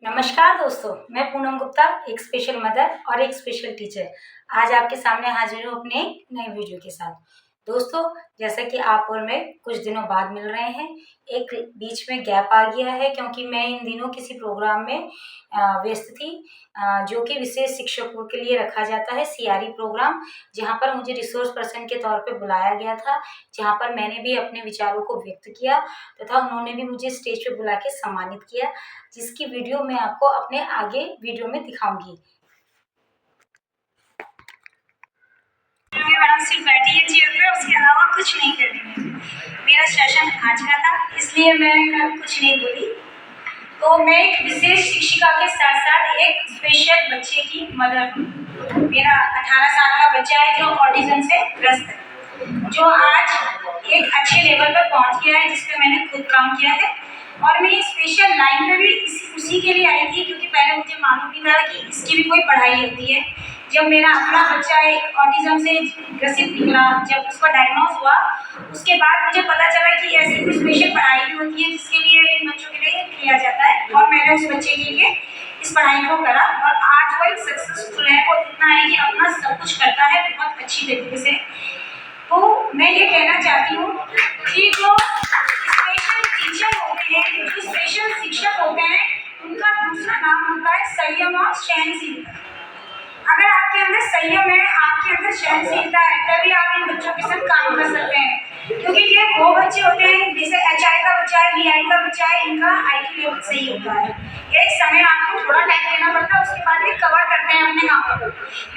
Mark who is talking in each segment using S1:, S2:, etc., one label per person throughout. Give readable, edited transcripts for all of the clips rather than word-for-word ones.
S1: नमस्कार दोस्तों, मैं पूनम गुप्ता, एक स्पेशल मदर और एक स्पेशल टीचर। आज आपके सामने हाजिर हूँ अपने एक नए वीडियो के साथ। दोस्तों, जैसा कि आप और मैं कुछ दिनों बाद मिल रहे हैं, एक बीच में गैप आ गया है क्योंकि मैं इन दिनों किसी प्रोग्राम में व्यस्त थी, जो कि विशेष शिक्षकों के लिए रखा जाता है, सीआरई प्रोग्राम, जहाँ पर मुझे रिसोर्स पर्सन के तौर पे बुलाया गया था, जहाँ पर मैंने भी अपने विचारों को व्यक्त किया तथा उन्होंने भी मुझे स्टेज पे बुला के सम्मानित किया, जिसकी वीडियो मैं आपको अपने आगे वीडियो में दिखाऊंगी। मैडम सिर्फ बैठी है चेयर पे, उसके अलावा कुछ नहीं कर रही है। मेरा सेशन आज का था, इसलिए मैं कल कुछ नहीं बोली। तो मैं एक विशेष शिक्षिका के साथ साथ एक स्पेशल बच्चे की मदर हूँ। मेरा 18 साल का बच्चा है जो ऑटिज्म से ग्रस्त है, जो आज एक अच्छे लेवल पर पहुँच गया है, जिस पे मैंने खुद काम किया है। और मैं स्पेशल लाइन में भी उसी के लिए आई थी, क्योंकि पहले मुझे मालूम नहीं था कि इसकी भी कोई पढ़ाई होती है। जब मेरा अपना बच्चा एक ऑटिज्म से ग्रसित निकला, जब उसका डायग्नोज हुआ, उसके बाद मुझे पता चला कि ऐसी कोई स्पेशल पढ़ाई भी होती है जिसके लिए इन बच्चों के लिए किया जाता है। और मैंने उस बच्चे के लिए इस पढ़ाई को करा और आज वो एक सक्सेसफुल है। वो इतना है कि अपना सब कुछ करता है बहुत अच्छी तरीके से। तो मैं ये कहना चाहती हूँ कि जो स्पेशल टीचर होते हैं, जो स्पेशल शिक्षक होते हैं, उनका दूसरा नाम होता है संयम और सहनशीलता। अगर आपके अंदर संयम है, आपके अंदर सहनशीलता है, तभी आप इन बच्चों के साथ काम कर सकते हैं। क्योंकि ये वो बच्चे होते हैं, जैसे एचआई का बच्चा है, वीआई का बच्चा है, इनका आईक्यू लेवल सही होता है। एक समय आपको थोड़ा टाइम देना पड़ता है, उसके बाद ये कवर करते हैं अपने कामों को।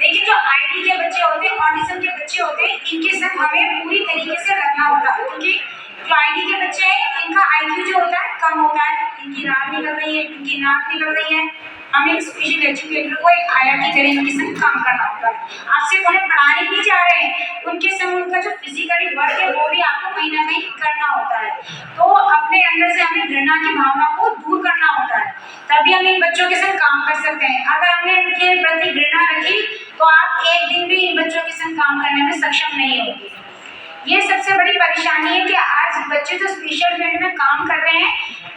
S1: लेकिन जो आईडी के बच्चे होते हैं, ऑटिज्म के बच्चे होते हैं, इनके साथ हमें पूरी तरीके से रखना होता है। क्योंकि जो आईडी के बच्चे हैं, इनका आईक्यू जो होता है कम होता है, इनकी नाक निकल रही है, इनकी नाक निकल रही है। हमें स्पेशल एजुकेटर को एक आया की तरह इनके संग काम करना होता है। आप सिर्फ उन्हें पढ़ाने नहीं जा रहे हैं, उनके संग उनका जो फिजिकली वर्क है वो भी आपको कहीं ना कहीं करना होता है। तो अपने अंदर से हमें घृणा की भावना को दूर करना होता है, तभी हम इन बच्चों के संग काम कर सकते हैं। अगर हमने इनके प्रति घृणा रखी तो आप एक दिन भी इन बच्चों के संग काम करने में सक्षम नहीं होंगे। ये सबसे बड़ी परेशानी है कि आज बच्चे जो स्पेशल फील्ड में काम कर रहे हैं,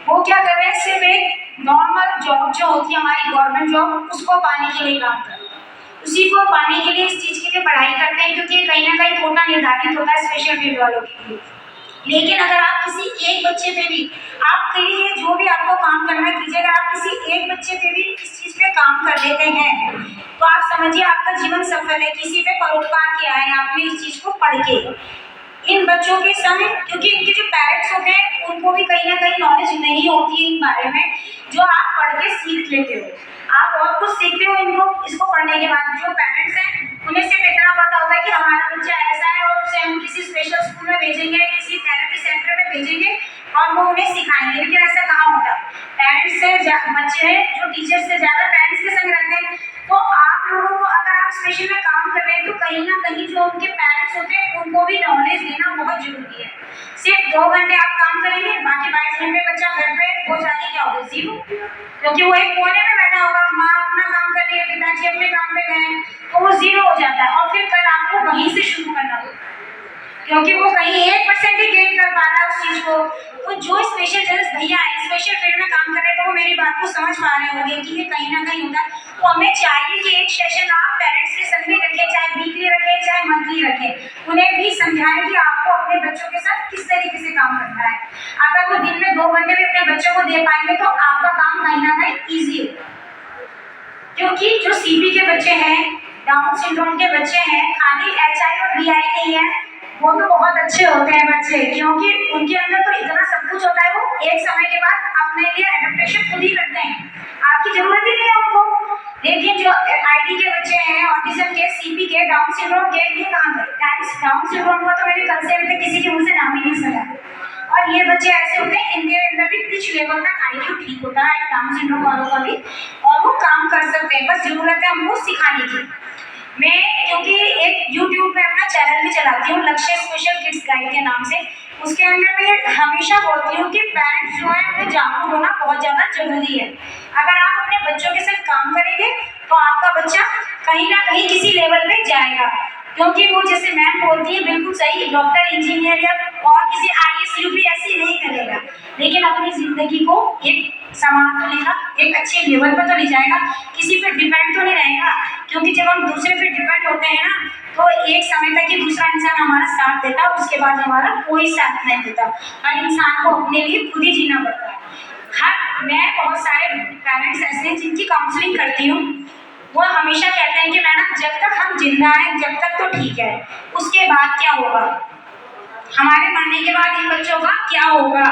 S1: वो क्या कर रहे हैं, सिर्फ एक नॉर्मल जॉब जो होती है हमारी गवर्नमेंट जॉब, उसको पाने के लिए काम कर रहे हैं। उसी को पाने के लिए, इस चीज़ के लिए पढ़ाई करते हैं, क्योंकि कहीं ना कहीं कोटा निर्धारित होता है स्पेशल फील्ड वालों के लिए। लेकिन अगर आप किसी एक बच्चे पे भी, आप कहिए जो भी आपको काम करना कीजिए, अगर आप किसी एक बच्चे पे भी इस चीज़ पे काम कर लेते हैं तो आप समझिए आपका जीवन सफल है। किसी पे परोपकार किया है आपने इस चीज़ को पढ़ के। इन बच्चों के समय, क्योंकि इनके जो पेरेंट्स होते हैं उनको भी कहीं ना कहीं नॉलेज नहीं होती है इन बारे में, जो आप पढ़ के सीख लेते हो। आप बहुत कुछ सीखते हो इनको, इसको पढ़ने के बाद। जो पेरेंट्स हैं उन्हें सिर्फ इतना पता होता है कि हमारा बच्चा ऐसा है और उसे हम किसी स्पेशल स्कूल में भेजेंगे, किसी थेरेपी सेंटर में भेजेंगे और वो उन्हें सिखाएंगे। लेकिन ऐसा कहाँ होता है, पेरेंट्स से बच्चे हैं जो टीचर से ज़्यादा पेरेंट्स के संग रहते हैं। तो आप लोगों को, अगर आप स्पेशल में काम कर रहे हैं, तो कहीं ना कहीं जो उनके पेरेंट्स होते हैं उनको भी नॉलेज देना बहुत जरूरी है। सिर्फ 2 घंटे आप काम करेंगे, बाकी 22 घंटे बच्चा घर पे हो जाके क्या होगा, जीरो। क्योंकि वो एक कोने में बैठा होगा, माँ अपना काम कर रही है, पिताजी अपने काम पे गए, तो वो जीरो हो जाता है। और फिर कल आपको वहीं से शुरू करना होगा, क्योंकि वो कहीं 1% ही गेन कर पा रहा है उस चीज को। तो जो स्पेशल जज भैया है, स्पेशल फील्ड में काम कर रहे हैं, तो वो मेरी बात को समझ पा रहे होंगे कि ये कहीं ना कहीं होता है। तो हमें चाहिए कि एक सेशन आप पेरेंट्स के संग भी रखें, चाहे वीकली रखें चाहे मंथली रखें, उन्हें भी समझाएं कि आपको अपने बच्चों के साथ किस तरीके से काम करना है। अगर वो दिन में 2 घंटे भी अपने बच्चों को दे पाएंगे तो आपका काम कहीं ना कहीं ईजी होगा। क्योंकि जो सीपी के बच्चे हैं, डाउन सिंड्रोम के बच्चे हैं, खाली एचआई और वीआई नहीं है, वो तो बहुत अच्छे होते हैं बच्चे, क्योंकि उनके अंदर तो इतना सब कुछ होता है, वो एक समय के बाद अपने लिए एडेप्टेशन खुद ही करते हैं, आपकी जरूरत ही नहीं है उनको। लेकिन जो आईडी के बच्चे हैं, ऑटिज्म के, सीपी के, डाउन सिंड्रोम के, ये कहाँ गए? डाउन सिंड्रोम का तो मैंने कल से अभी तक किसी के मुंह से नाम ही नहीं सुना। और ये बच्चे ऐसे होते हैं, इनके अंदर भी कुछ लेवल तक आईक्यू ठीक होता है डाउन सिंड्रोम वालों का भी, और वो काम कर सकते हैं, बस जरूरत है हमको सिखाने की। मैं क्योंकि एक YouTube में अपना चैनल भी चलाती हूँ, लक्ष्य स्पेशल किड्स गाइड के नाम से, उसके अंदर मैं हमेशा बोलती हूँ कि पेरेंट्स जो है उन्हें जागरूक होना बहुत ज़्यादा जरूरी है। अगर आप अपने बच्चों के साथ काम करेंगे तो आपका बच्चा कहीं ना कहीं किसी लेवल पे जाएगा। क्योंकि वो जैसे मैम बोलती है बिल्कुल सही, डॉक्टर इंजीनियर या और किसी IAS UPSC नहीं करेगा, लेकिन अपनी जिंदगी को एक संभाल तो लेगा, एक अच्छे लेवल पर तो ले जाएगा, किसी पे डिपेंड तो नहीं रहेगा। क्योंकि जब हम दूसरे पे डिपेंड होते हैं ना, तो एक समय तक ही दूसरा इंसान हमारा साथ देता, उसके बाद हमारा कोई साथ नहीं देता। हर इंसान को अपने लिए खुद ही जीना पड़ता है। मैं बहुत सारे पेरेंट्स ऐसे हैं जिनकी काउंसलिंग करती हूँ, वो हमेशा कहते हैं कि मैडम जब तक हम जिंदा हैं जब तक तो ठीक है, उसके बाद क्या होगा, हमारे मरने के बाद इन बच्चों का क्या होगा।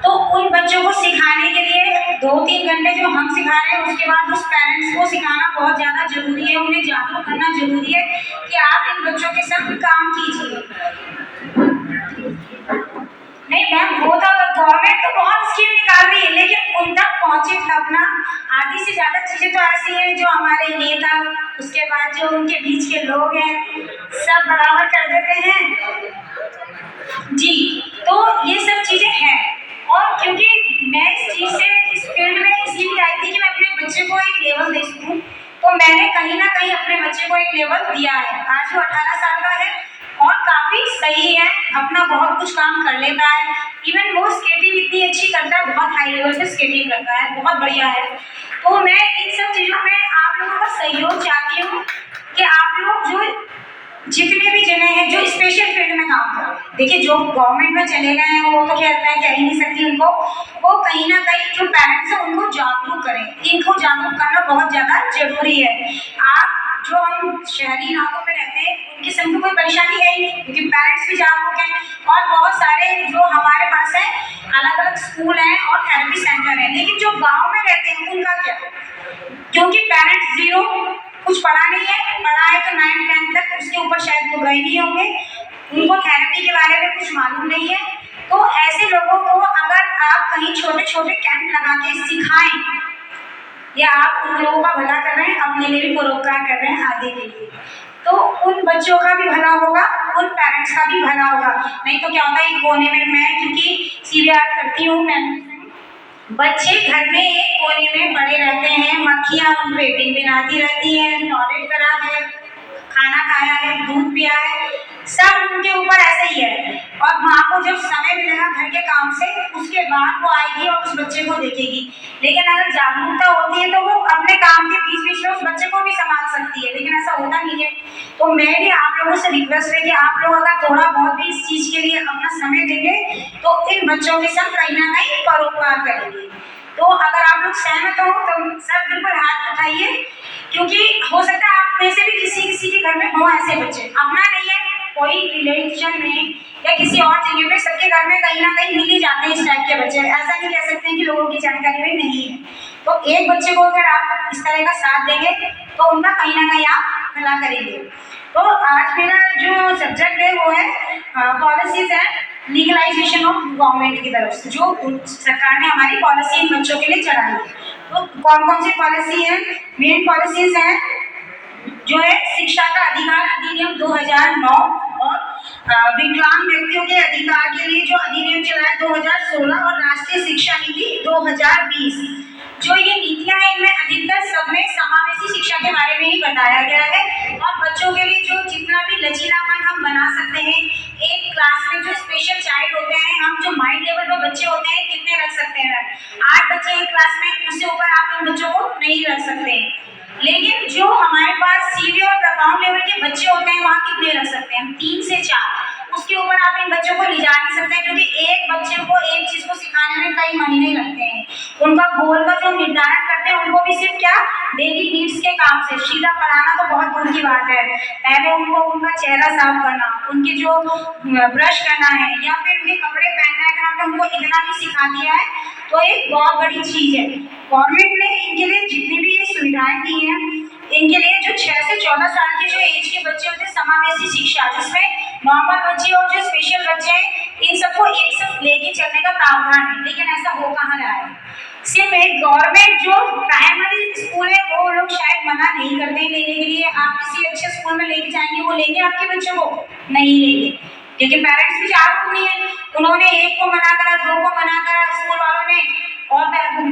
S1: तो उन बच्चों को सिखाने के लिए 2-3 घंटे जो हम सिखा रहे हैं, उसके बाद उस पेरेंट्स को सिखाना बहुत ज़्यादा जरूरी है, उन्हें जागरूक करना जरूरी है कि आप इन बच्चों के साथ काम कीजिए। नहीं मैम, वो तो गवर्नमेंट तो बहुत स्कीम निकाल रही है, लेकिन उन तक पहुंचे तब ना। आधी से ज्यादा चीजें तो ऐसी हैं जो हमारे नेता, उसके बाद जो उनके बीच के लोग हैं, सब बराबर कर देते हैं जी। तो ये सब चीजें हैं, और क्योंकि मैं इस चीज से, इस फील्ड में इसलिए आई थी कि मैं अपने बच्चे को एक लेवल दे सकूं, तो मैंने कहीं ना कहीं अपने बच्चे को एक लेवल दिया है। आज वो 18 साल का है और काफी सही है, अपना बहुत कुछ काम कर लेता है। इवन वो स्केटिंग इतनी अच्छी करता है, बहुत हाई लेवल पे स्केटिंग करता है, बहुत बढ़िया है। तो मैं इन सब चीजों में आप लोगों का सहयोग चाहती हूँ कि आप लोग जो जितने भी जने हैं जो स्पेशल फील्ड में काम कर रहे हैं, देखिए जो गवर्नमेंट में चले गए हैं वो तो खैर मैं कह ही नहीं सकती उनको, वो कहीं ना कहीं जो पेरेंट्स हैं उनको जागरूक करें, इनको जागरूक करना बहुत ज़्यादा जरूरी है। आप जो हम शहरी इलाकों में रहते हैं उनकी सबको कोई परेशानी है ही नहीं, क्योंकि पेरेंट्स भी जागरूक हैं, और बहुत सारे जो हमारे पास है अलग अलग स्कूल हैं और थेरेपी सेंटर हैं। लेकिन जो गाँव में रहते हैं उनका क्या, क्योंकि पेरेंट्स जीरो, कुछ पढ़ा नहीं है, पढ़ा है तो 9-10 तक, उसके ऊपर शायद वो गए नहीं होंगे, उनको थेरेपी के बारे में कुछ मालूम नहीं है। तो ऐसे लोगों को अगर आप कहीं छोटे छोटे कैंप लगा के सिखाएं, या आप उन लोगों का भला कर रहे हैं, अपने लिए भी परोपकार कर रहे हैं आगे के लिए, तो उन बच्चों का भी भला होगा, उन पेरेंट्स का भी भला होगा। नहीं तो क्या होता है, एक कोने में मैं क्योंकि CBR करती हूँ, मैं बच्चे घर में एक कोने में पड़े रहते हैं, मक्खियां उन पे भिनभिनाती रहती हैं, टॉयलेट करा है, खाना खाया है, दूध पिया है, सब उनके ऊपर ऐसे ही है। और माँ को जब समय मिलेगा घर के काम से, उसके बाद वो आएगी और उस बच्चे को देखेगी। लेकिन अगर जागरूकता होती है तो वो अपने काम के बीच बीच में उस बच्चे को भी संभाल सकती है, लेकिन ऐसा होता नहीं है। तो मैं भी आप लोगों से रिक्वेस्ट है कि आप लोग अगर थोड़ा बहुत भी इस चीज के लिए अपना समय देंगे तो इन बच्चों के साथ कहीं ना कहीं परोपकार करेंगे। तो अगर आप लोग सहमत हो तो सर बिल्कुल हाथ उठाइए, क्योंकि हो सकता है आप में से भी किसी किसी के घर में हो ऐसे बच्चे, अपना नहीं है, कोई रिलेशन में या किसी और जगह पे सबके घर में कहीं ना कहीं मिल ही जाते हैं इस टाइप के बच्चे। ऐसा नहीं कह सकते हैं कि लोगों की जानकारी में नहीं है। तो एक बच्चे को अगर आप इस तरह का साथ देंगे तो उनका कहीं ना कहीं आप भला करेंगे। तो आज मेरा जो सब्जेक्ट है वो है पॉलिसीज है लीगलाइजेशन ऑफ गवर्नमेंट की तरफ से, जो सरकार ने हमारी पॉलिसी इन बच्चों के लिए चलाई है। तो कौन कौन सी पॉलिसी है, मेन पॉलिसीज हैं जो है शिक्षा का अधिकार अधिनियम 2009, और विकलांग व्यक्तियों के अधिकार के लिए जो अधिनियम चला है 2016, और राष्ट्रीय शिक्षा नीति 2020। जो ये नीतियां हैं इनमें अधिकतर सब में समावेशी शिक्षा के बारे में ही बताया गया है, और बच्चों के लिए जो जितना भी लचीलापन हम बना सकते हैं, एक क्लास में जो स्पेशल चाइल्ड होते हैं, हम जो माइंड लेवल पर बच्चे होते हैं कितने रख सकते हैं, 8 बच्चे एक क्लास में, उससे ऊपर आप इन बच्चों को नहीं रख सकते हैं। लेकिन जो हमारे पास सीवी और प्रकाउंट लेवल के बच्चे होते हैं वहाँ कितने रख सकते हैं हम, 3 से 4, उसके ऊपर आप इन बच्चों को ले जा नहीं सकते, क्योंकि एक बच्चे को एक चीज को सिखाने में कई महीने लगते हैं। उनका गोल का जो निर्धारण करते हैं उनको भी सिर्फ क्या, डेली नीड्स के काम से, सीधा पढ़ाना तो बहुत दूर की बात है, पहले उनको उनका चेहरा साफ करना, उनके जो ब्रश करना है, या फिर उनके कपड़े पहनना है, अगर हमने उनको इतना भी सिखा दिया है तो एक बहुत बड़ी चीज है। गवर्नमेंट ने इनके लिए जितनी भी ये सुविधाएं दी हैं, इनके लिए जो 6 से 14 साल के जो एज के बच्चे होते हैं, समावेशी शिक्षा, जिसमें नॉर्मल बच्चे और जो स्पेशल बच्चे हैं, इन सबको एक साथ लेके चलने का प्रावधान है। लेकिन ऐसा हो कहाँ रहा है, सिर्फ एक गवर्नमेंट जो प्राइमरी स्कूल है वो लोग शायद मना नहीं करते लेने के लिए, आप किसी अच्छे स्कूल में लेके जाएंगे वो लेंगे आपके बच्चों को, नहीं लेंगे, क्योंकि पेरेंट्स भी जागरूक नहीं है। उन्होंने एक को मना करा, 2 को मना करा स्कूल वालों ने, और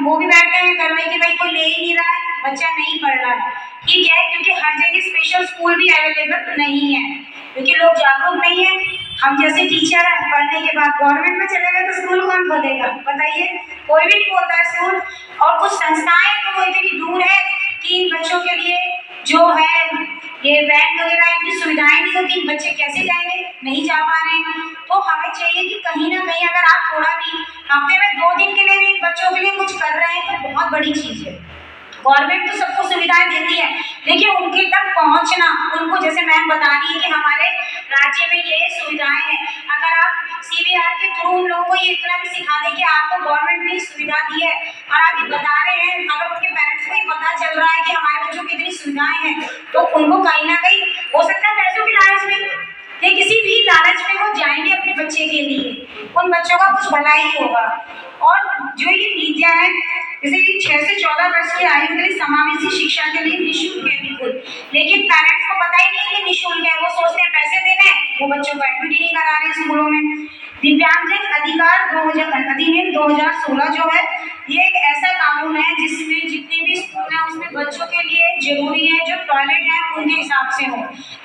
S1: वो भी बैठ गए हैं घर में कि भाई कोई ले ही नहीं रहा है, बच्चा नहीं पढ़ रहा है, ठीक है, क्योंकि हर जगह स्पेशल स्कूल भी अवेलेबल नहीं है, क्योंकि लोग जागरूक नहीं है। हम जैसे टीचर हैं, पढ़ने के बाद गवर्नमेंट में चले गए तो स्कूल कौन खोलेगा बताइए, कोई भी नहीं खोलता है स्कूल। और कुछ संस्थाएं तो वो इतनी दूर है कि इन बच्चों के लिए जो है ये वैन वगैरह इनकी सुविधाएं नहीं होती, बच्चे कैसे जाएंगे, नहीं जा पा रहे हैं। तो हमें चाहिए कि कहीं ना कहीं अगर आप थोड़ा भी हफ्ते में 2 दिन के लिए भी बच्चों के लिए कुछ कर रहे हैं तो बहुत बड़ी चीज है। गवर्नमेंट तो सबको सुविधाएं देती है, लेकिन उनके तक पहुंचना, उनको जैसे मैम बता रही है कि हमारे राज्य में ये सुविधाएं हैं, अगर आप सीबीआर के थ्रू उन लोगों को ये इतना भी सिखा दें कि आपको गवर्नमेंट ने सुविधा दी है और आप ये बता रहे हैं, अगर उनके पेरेंट्स को ये पता चल रहा है कि हमारे बच्चों की इतनी सुविधाएं हैं, तो उनको कहीं ना कहीं हो सकता है पैसों की लालच में या किसी भी लालच में वो जाएंगे अपने बच्चे के लिए, उन बच्चों का कुछ भला ही होगा। और जो ये नीतियां हैं, जैसे 6 से 14 वर्ष की आयु के लिए समावेशी शिक्षा के लिए निःशुल्क है बिल्कुल, लेकिन पेरेंट्स को पता ही नहीं कि निःशुल्क है, वो सोचते हैं पैसे देने हैं, वो बच्चों को एडमिट ही नहीं करा रहे स्कूलों में। दिव्यांगजन अधिकार 2000 अधिनियम 2016 जो है, ये एक ऐसा कानून है जिसमें जितने भी स्कूल हैं उसमें बच्चों के लिए जरूरी है जो टॉयलेट है उनके हिसाब से हो,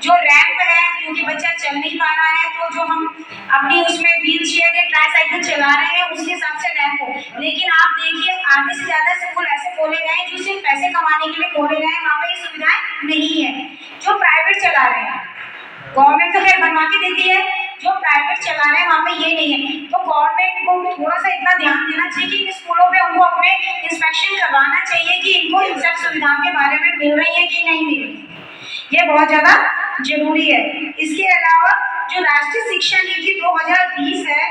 S1: जो रैंप है क्योंकि बच्चा चल नहीं पा रहा है तो जो हम अपनी उसमें व्हील चेयर या ट्राईसाइकिल चला रहे हैं उसके हिसाब से रैंप हो। लेकिन आप देखिए आधे से ज्यादा स्कूल ऐसे खोले गए हैं जो सिर्फ पैसे कमाने के लिए खोले गए हैं, वहाँ पे ये सुविधाएं नहीं है। जो प्राइवेट चला रहे हैं, गवर्नमेंट तो खैर बनवा के देती है, जो प्राइवेट चला रहे हैं वहाँ पे ये नहीं है। तो गवर्नमेंट को थोड़ा सा इतना ध्यान देना चाहिए कि इन स्कूलों पे उनको अपने इंस्पेक्शन करवाना चाहिए कि इनको इन सब सुविधाओं के बारे में मिल रही है कि नहीं मिल रही है, ये बहुत ज्यादा जरूरी है। इसके अलावा जो राष्ट्रीय शिक्षा नीति 2020 है,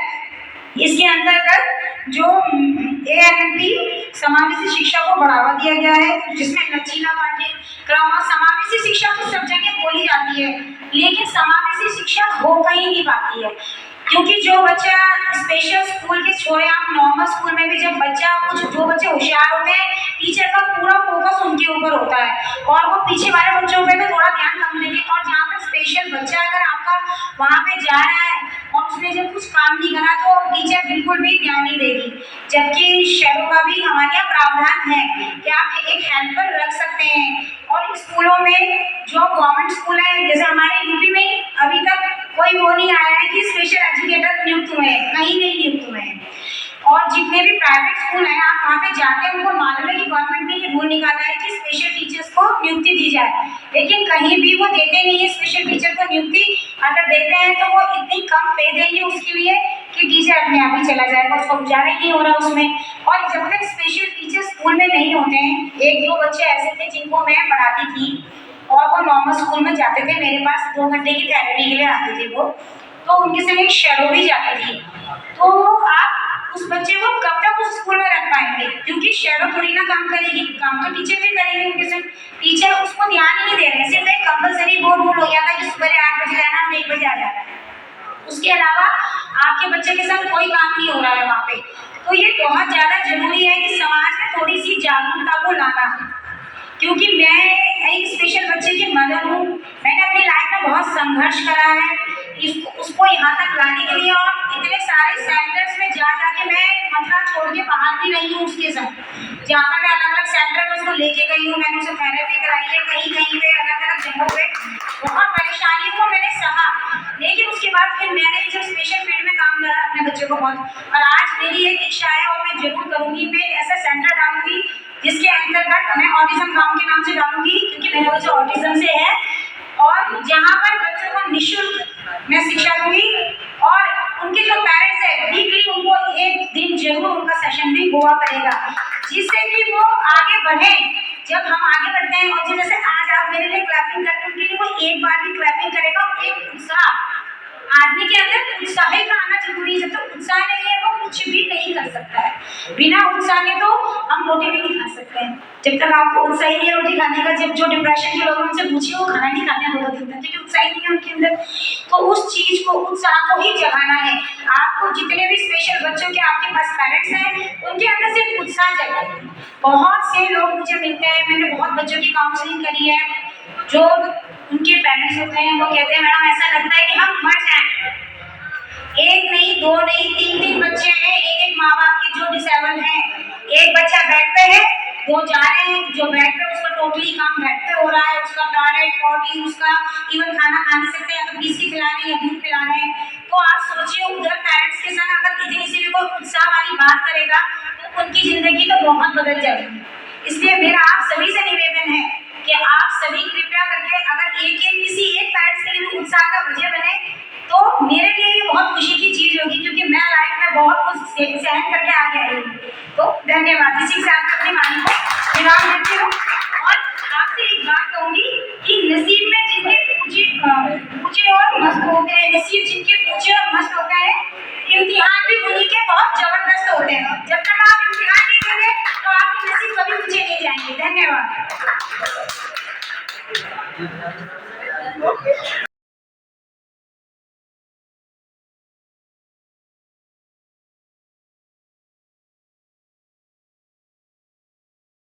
S1: इसके अंतर्गत जो ANP समावेशी शिक्षा को बढ़ावा दिया गया है, जिसमें लचीला पाठ्यक्रम और समावेशी शिक्षा तो सब जगह बोली जाती है, लेकिन समावेशी शिक्षा हो कहीं नहीं पाती है, क्योंकि जो बच्चा स्पेशल स्कूल के छोड़े आप नॉर्मल स्कूल में भी जब बच्चा कुछ जो बच्चे होशियार होते हैं, टीचर का पूरा फोकस उनके ऊपर होता है और वो पीछे वाले बच्चों पे तो थोड़ा ध्यान कम देते हैं। और जहाँ पर स्पेशल बच्चा अगर आपका वहाँ पे जा रहा है और उसने जब कुछ काम नहीं करा तो टीचर बिल्कुल भी ध्यान नहीं देगी, जबकि शहरों का भी हमारे यहाँ प्रावधान है कि आप एक हेल्पर रख सकते हैं। और स्कूलों में जो गवर्नमेंट स्कूल है, जैसे हमारे यूपी में अभी तक कोई वो नहीं आया है कि स्पेशल एजुकेटर नियुक्त हुए हैं, कहीं नहीं नियुक्त हुए हैं। और जितने भी प्राइवेट स्कूल हैं आप वहाँ पे जाते हैं, उनको मालूम है कि गवर्नमेंट ने ये रूल निकाला है कि स्पेशल टीचर्स को नियुक्ति दी जाए, लेकिन कहीं भी वो देते नहीं है स्पेशल टीचर को नियुक्ति। अगर देते हैं तो वो इतनी कम पे देंगे उसके लिए कि टीचर अपने आप ही चला जाएगा, उसको गुजारा ही नहीं हो रहा उसमें। और जब तक स्पेशल टीचर स्कूल में नहीं होते हैं, 1-2 बच्चे ऐसे थे जिनको मैं पढ़ाती थी और वो नॉर्मल स्कूल में जाते थे, मेरे पास 2 घंटे की थेरेपी के लिए आते थे वो, तो उनके संग एक शैडो भी जाती थी। तो आप उस बच्चे को कब तक उस स्कूल में रख पाएंगे, क्योंकि शैडो थोड़ी ना काम करेगी, काम तो टीचर भी करेंगे उनके संग, टीचर उसको ध्यान ही नहीं दे रहे। सिर्फ एक कंपलसरी वो रूल हो गया था कि सुबह 8 बजे रहना, 1 बजे आ जाना है, उसके अलावा आपके बच्चे के साथ कोई काम नहीं हो रहा है वहाँ पे। तो ये बहुत ज़्यादा जरूरी है कि समाज में थोड़ी सी जागरूकता को लाना, क्योंकि मैं एक स्पेशल बच्चे की मदर हूँ, मैंने अपनी लाइफ में बहुत संघर्ष करा है उसको यहाँ तक लाने के लिए, और इतने सारे सेंटर्स में जा जाके मैं मथुरा छोड़ के बाहर भी रही हूँ उसके साथ, जहाँ पर मैं अलग अलग सेंटर में उसको लेके गई हूँ, मैंने उसे थेरेपी कराई है, कहीं कहीं पे अलग अलग जगहों पे बहुत परेशानियों को मैंने सहा। लेकिन उसके बाद फिर मैंने जब स्पेशल फील्ड में काम करा अपने बच्चों को बहुत, और आज मेरी एक इच्छा है और मैं जरूर करूँगी, मैं ऐसा सेंटर डालूंगी जिसके अंतर्गत मैं ऑटिज्म गांव के नाम से डालूंगी, क्योंकि मेरा बच्चा ऑटिज्म से है, और जहाँ पर बच्चों को निःशुल्क मैं शिक्षा दूंगी। और उनके जो पेरेंट्स है वीकली उनको एक दिन जरूर उनका सेशन भी हुआ करेगा, जिससे कि वो आगे बढ़े। जब हम आगे बढ़ते हैं और जैसे आज आप मेरे लिए क्लैपिंग करते हैं, उनके लिए वो एक बार भी क्लैपिंग करेगा, एक उत्साह आदमी के अंदर उत्साह का आना जरूरी है। जब तक उत्साह नहीं है वो कुछ भी नहीं कर सकता है। बिना उत्साह के तो हम रोटी भी नहीं खा सकते हैं। जब तक आपको उत्साह ही नहीं है रोटी खाने का, जब जो डिप्रेशन के लोग उनसे पूछिए वो खाना नहीं खाते हैं 2 दिन तक, क्योंकि उत्साह नहीं है उनके अंदर। तो उस चीज को, उत्साह को ही जगाना है आपको। जितने भी स्पेशल बच्चों के आपके पास पेरेंट्स हैं उनके अंदर सिर्फ उत्साह जगाइए। बहुत से लोग मुझे मिलते हैं, मैंने बहुत बच्चों की काउंसलिंग करी है, जो उनके पेरेंट्स होते हैं वो कहते हैं मैडम ऐसा लगता है कि हम मर जाएं। 1 नहीं 2 नहीं 3-3 बच्चे हैं, एक माँ बाप के जो डिसेबल हैं, एक बच्चा बेड पे है वो जा रहे हैं, जो बेड पे उसका टोटली काम बेड पे हो रहा है, उसका टॉयलेट पॉटी, उसका इवन खाना खा नहीं सकते, या तो बिस्किट खिला रहे हैं या दूध पिला रहे हैं। तो आप सोचिए उधर पेरेंट्स के संग अगर इतनी सी भी कोई उत्साह वाली बात करेगा तो उनकी जिंदगी तो बहुत बदल जाएगी। इसलिए मेरा आप सभी से निवेदन है कि आप सभी कृपया करके अगर एक किसी एक पेरेंट्स के लिए भी उत्साह का वजह बने तो मेरे लिए ये बहुत खुशी की चीज होगी, क्योंकि मैं लाइफ में बहुत कुछ सहन करके आगे आई हूँ। तो धन्यवाद। इसी के साथ अपनी वाणी को विराम देती हूँ और आपसे एक बात कहूंगी कि नसीब में जिनके ऊंचे और मस्त होते हैं, नसीब जिनके ऊंचे और मस्त होते हैं, इम्तिहान भी उन्हीं के बहुत जबरदस्त होते हैं। जब तक आप इम्तिहान नहीं देंगे तो आपके नसीब कभी ऊंचे नहीं जाएंगे। धन्यवाद।